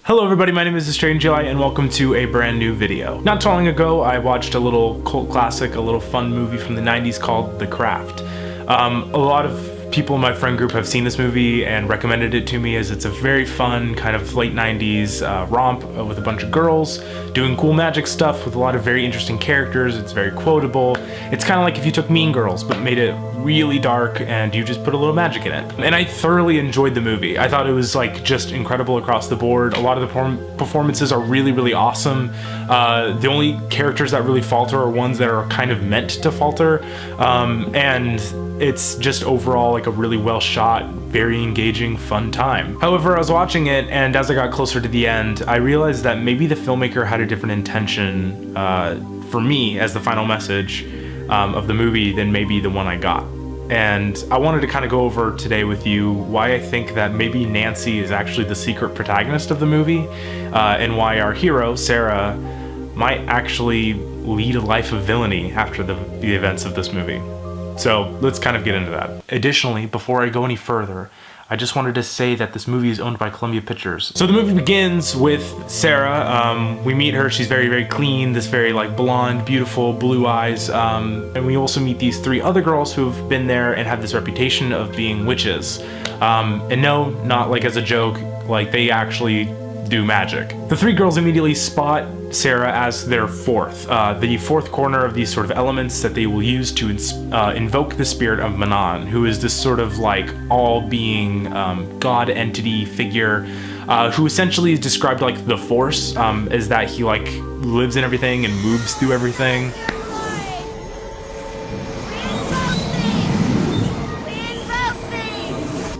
Hello everybody, my name is Estrangeli and welcome to a brand new video. Not too long ago, I watched a little cult classic, a little fun movie from the 90s called The Craft. A lot of people in my friend group have seen this movie and recommended it to me as it's a very fun kind of late 90s romp with a bunch of girls doing cool magic stuff with a lot of very interesting characters. It's very quotable. It's kind of like if you took Mean Girls but made it really dark and you just put a little magic in it. And I thoroughly enjoyed the movie. I thought it was like just incredible across the board. A lot of the performances are really awesome. The only characters that really falter are ones that are kind of meant to falter. And it's just overall like a really well shot, very engaging, fun time. However, I was watching it and as I got closer to the end, I realized that maybe the filmmaker had a different intention for me as the final message of the movie than maybe the one I got. And I wanted to kind of go over today with you why I think that maybe Nancy is actually the secret protagonist of the movie, and why our hero, Sarah, might actually lead a life of villainy after the events of this movie. So let's kind of get into that. Additionally, before I go any further, I just wanted to say that this movie is owned by Columbia Pictures. So the movie begins with Sarah. We meet her, she's very clean, this very like blonde, beautiful, blue eyes. And we also meet these three other girls who've been there and have this reputation of being witches. And no, not like as a joke, like they actually do magic. The three girls immediately spot Sarah as their the fourth corner of these sort of elements that they will use to invoke the spirit of Manon, who is this sort of like all-being god entity figure, who essentially is described like the Force, is that he like lives in everything and moves through everything.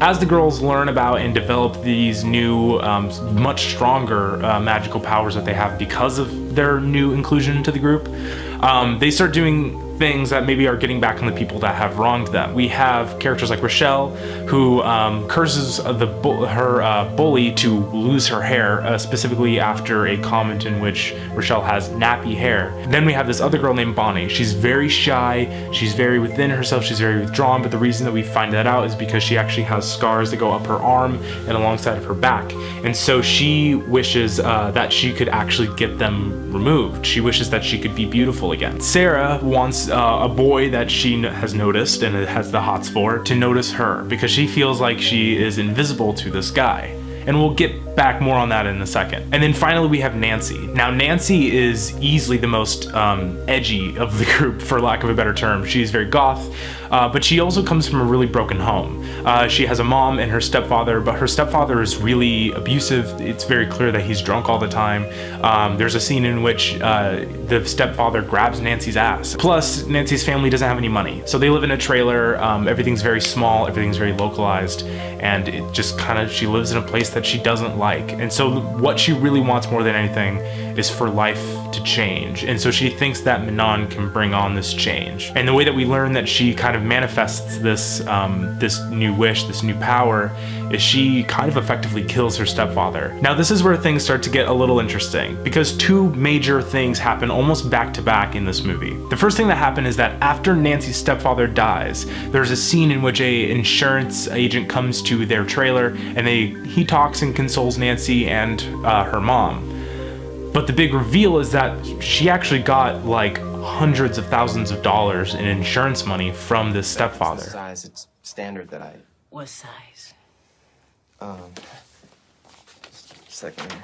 As the girls learn about and develop these new, much stronger magical powers that they have because of their new inclusion into the group, they start doing things that maybe are getting back on the people that have wronged them. We have characters like Rochelle, who curses her bully to lose her hair, specifically after a comment in which Rochelle has nappy hair. Then we have this other girl named Bonnie. She's very shy, she's very within herself, she's very withdrawn, but the reason that we find that out is because she actually has scars that go up her arm and alongside of her back. And so she wishes that she could actually get them removed. She wishes that she could be beautiful again. Sarah wants a boy that she has noticed and has the hots for to notice her because she feels like she is invisible to this guy. And we'll get back more on that in a second. And then finally we have Nancy. Now Nancy is easily the most edgy of the group, for lack of a better term. She's very goth, but she also comes from a really broken home. She has a mom and her stepfather, but her stepfather is really abusive. It's very clear that he's drunk all the time. There's a scene in which the stepfather grabs Nancy's ass. Plus, Nancy's family doesn't have any money. So they live in a trailer, everything's very small, everything's very localized, and it just kind of, she lives in a place that she doesn't like. And so what she really wants more than anything is for life to change. And so she thinks that Manon can bring on this change. And the way that we learn that she kind of manifests this this new wish, this new power, is she kind of effectively kills her stepfather. Now this is where things start to get a little interesting because two major things happen almost back to back in this movie. The first thing that happened is that after Nancy's stepfather dies, there's a scene in which a insurance agent comes to their trailer and he talks and consoles Nancy and her mom. But the big reveal is that she actually got like hundreds of thousands of dollars in insurance money from this stepfather. That's the size, it's standard that I... What size? Second here.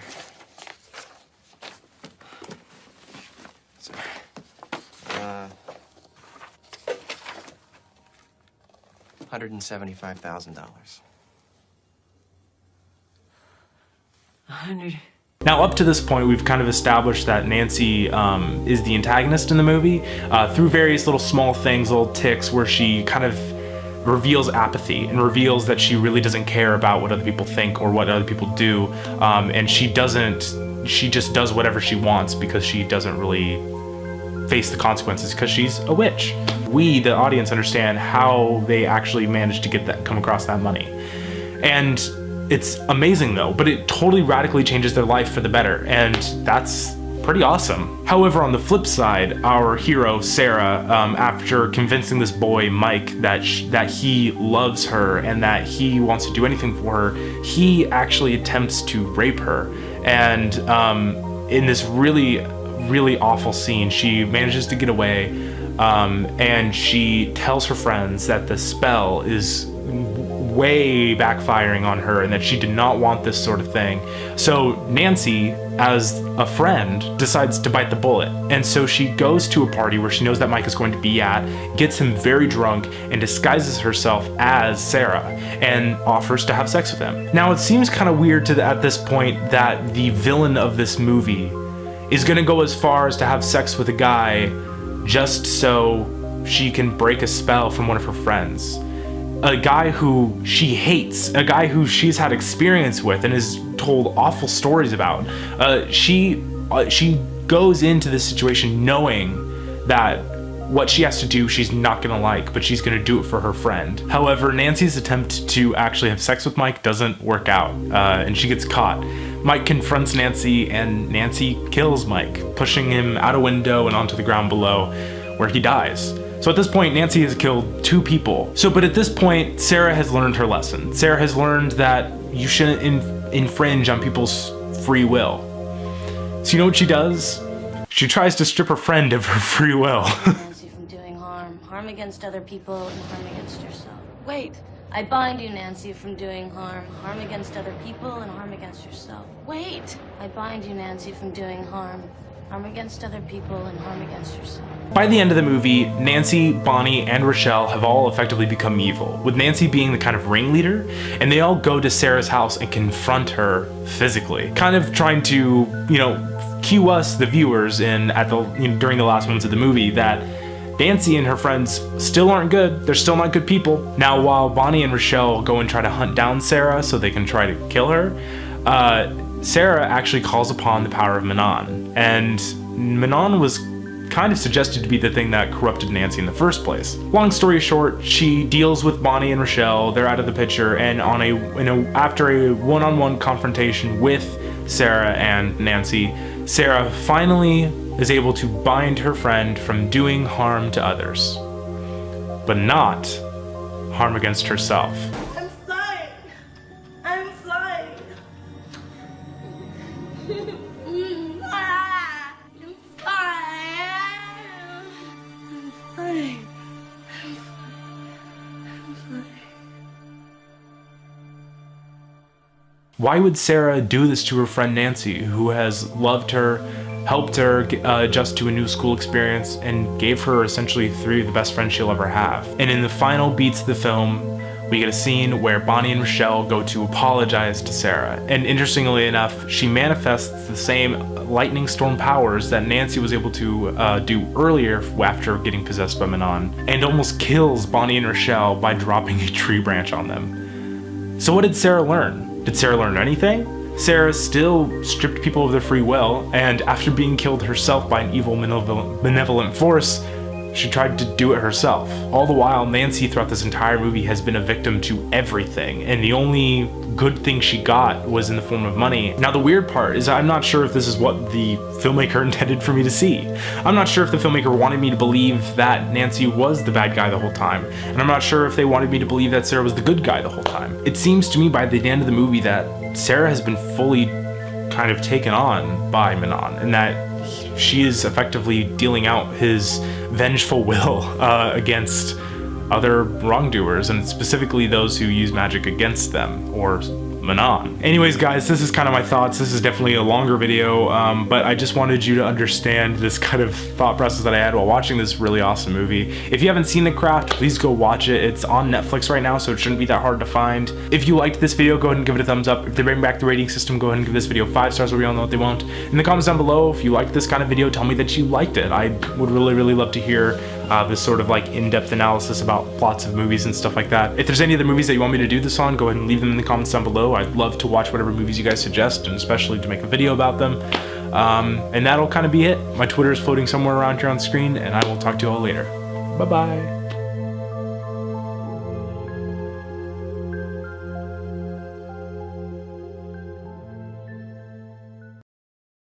Sorry. $175,000. 100. Now up to this point we've kind of established that Nancy is the antagonist in the movie through various little small things, little ticks where she kind of reveals apathy and reveals that she really doesn't care about what other people think or what other people do, and she just does whatever she wants because she doesn't really face the consequences because she's a witch. We, the audience, understand how they actually managed to come across that money. And it's amazing though, but it totally radically changes their life for the better, and that's pretty awesome. However, on the flip side, our hero, Sarah, after convincing this boy, Mike, that he loves her and that he wants to do anything for her, he actually attempts to rape her. And in this really, really awful scene, she manages to get away, and she tells her friends that the spell is way backfiring on her and that she did not want this sort of thing. So Nancy, as a friend, decides to bite the bullet, and so she goes to a party where she knows that Mike is going to be at, gets him very drunk, and disguises herself as Sarah and offers to have sex with him. Now, it seems kind of weird at this point that the villain of this movie is going to go as far as to have sex with a guy just so she can break a spell from one of her friends. A guy who she hates, a guy who she's had experience with and has told awful stories about. She goes into this situation knowing that what she has to do she's not gonna like, but she's gonna do it for her friend. However, Nancy's attempt to actually have sex with Mike doesn't work out, and she gets caught. Mike confronts Nancy, and Nancy kills Mike, pushing him out a window and onto the ground below, where he dies. So at this point, Nancy has killed 2 people. But at this point, Sarah has learned her lesson. Sarah has learned that you shouldn't infringe on people's free will. So you know what she does? She tries to strip her friend of her free will. Nancy from doing harm against other people and harm against yourself. Wait. I bind you, Nancy, from doing harm against other people and harm against yourself. Wait. I bind you, Nancy, from doing harm against other people and harm against yourself. By the end of the movie, Nancy, Bonnie, and Rochelle have all effectively become evil, with Nancy being the kind of ringleader, and they all go to Sarah's house and confront her physically, kind of trying to, cue us, the viewers, during the last moments of the movie that Nancy and her friends still aren't good. They're still not good people. Now, while Bonnie and Rochelle go and try to hunt down Sarah so they can try to kill her, Sarah actually calls upon the power of Manon, and Manon was kind of suggested to be the thing that corrupted Nancy in the first place. Long story short, she deals with Bonnie and Rochelle. They're out of the picture, and after a one-on-one confrontation with Sarah and Nancy, Sarah finally is able to bind her friend from doing harm to others, but not harm against herself. I'm flying. I'm flying. Why would Sarah do this to her friend Nancy, who has loved her, helped her adjust to a new school experience, and gave her essentially 3 of the best friends she'll ever have? And in the final beats of the film, we get a scene where Bonnie and Rochelle go to apologize to Sarah. And interestingly enough, she manifests the same lightning storm powers that Nancy was able to do earlier after getting possessed by Manon, and almost kills Bonnie and Rochelle by dropping a tree branch on them. So what did Sarah learn? Did Sarah learn anything? Sarah still stripped people of their free will, and after being killed herself by an evil benevolent force, she tried to do it herself. All the while, Nancy throughout this entire movie has been a victim to everything, and the only good thing she got was in the form of money. Now, the weird part is I'm not sure if this is what the filmmaker intended for me to see. I'm not sure if the filmmaker wanted me to believe that Nancy was the bad guy the whole time, and I'm not sure if they wanted me to believe that Sarah was the good guy the whole time. It seems to me by the end of the movie that Sarah has been fully kind of taken on by Manon, and that she is effectively dealing out his vengeful will against other wrongdoers, and specifically those who use magic against them, or Manon. Anyways, guys, this is kind of my thoughts. This is definitely a longer video, but I just wanted you to understand this kind of thought process that I had while watching this really awesome movie. If you haven't seen The Craft, please go watch it. It's on Netflix right now, so it shouldn't be that hard to find. If you liked this video, go ahead and give it a thumbs up. If they bring back the rating system, go ahead and give this video 5 stars, we all know what they won't. In the comments down below, if you liked this kind of video, tell me that you liked it. I would really, really love to hear this sort of like in-depth analysis about plots of movies and stuff like that. If there's any other movies that you want me to do this on, go ahead and leave them in the comments down below. I'd love to watch whatever movies you guys suggest, and especially to make a video about them. And that'll kind of be it. My Twitter is floating somewhere around here on screen, and I will talk to you all later. Bye-bye.